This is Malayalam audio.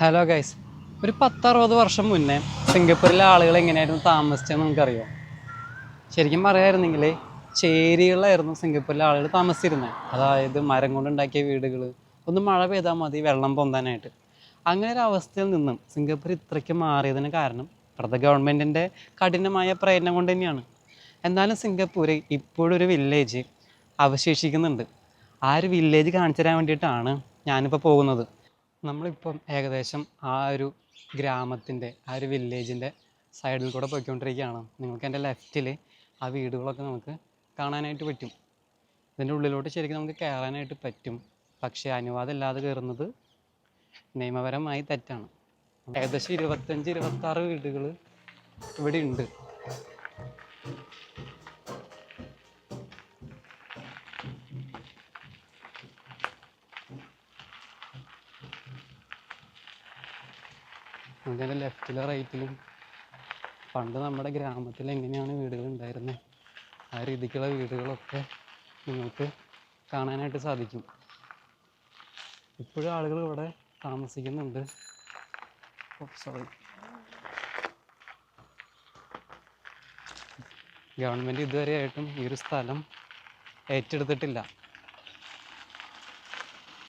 ഹലോ ഗൈസ്, ഒരു 10-60 വർഷം മുന്നേ സിംഗപ്പൂരിലെ ആളുകൾ എങ്ങനെയായിരുന്നു താമസിച്ചതെന്ന് നമുക്കറിയാം. ശരിക്കും പറയായിരുന്നെങ്കിൽ ചേരികളിലായിരുന്നു സിംഗപ്പൂരിലെ ആളുകൾ താമസിച്ചിരുന്നത്. അതായത് മരം കൊണ്ടുണ്ടാക്കിയ വീടുകൾ, ഒന്ന് മഴ പെയ്താൽ മതി വെള്ളം പൊന്താനായിട്ട്. അങ്ങനെ ഒരു അവസ്ഥയിൽ നിന്നും സിംഗപ്പൂർ ഇത്രയ്ക്ക് മാറിയതിന് കാരണം ഇവിടുത്തെ ഗവൺമെൻറ്റിൻ്റെ കഠിനമായ പ്രയത്നം കൊണ്ട് തന്നെയാണ്. എന്നാലും സിംഗപ്പൂർ ഇപ്പോഴൊരു വില്ലേജ് അവശേഷിക്കുന്നുണ്ട്. ആ ഒരു വില്ലേജ് കാണിച്ചു തരാൻ വേണ്ടിയിട്ടാണ് ഞാനിപ്പോൾ പോകുന്നത്. നമ്മളിപ്പം ഏകദേശം ആ ഒരു ഗ്രാമത്തിൻ്റെ ആ ഒരു വില്ലേജിൻ്റെ സൈഡിൽ കൂടെ പോയിക്കൊണ്ടിരിക്കുകയാണ്. നിങ്ങൾക്ക് എൻ്റെ ലെഫ്റ്റിൽ ആ വീടുകളൊക്കെ നമുക്ക് കാണാനായിട്ട് പറ്റും. ഇതിൻ്റെ ഉള്ളിലോട്ട് ശരിക്കും നമുക്ക് കയറാനായിട്ട് പറ്റും. പക്ഷേ അനുവാദമില്ലാതെ കയറുന്നത് നിയമപരമായി തെറ്റാണ്. ഏകദേശം 25-26 വീടുകൾ ഇവിടെ ഉണ്ട്. അതിൻ്റെ ലെഫ്റ്റിലും റൈറ്റിലും പണ്ട് നമ്മുടെ ഗ്രാമത്തിൽ എങ്ങനെയാണ് വീടുകൾ ഉണ്ടായിരുന്നത് ആ രീതിക്കുള്ള വീടുകളൊക്കെ നിങ്ങൾക്ക് കാണാനായിട്ട് സാധിക്കും. ഇപ്പോഴും ആളുകൾ ഇവിടെ താമസിക്കുന്നുണ്ട്. ഗവൺമെൻറ് ഇതുവരെയായിട്ടും ഈ ഒരു സ്ഥലം ഏറ്റെടുത്തിട്ടില്ല.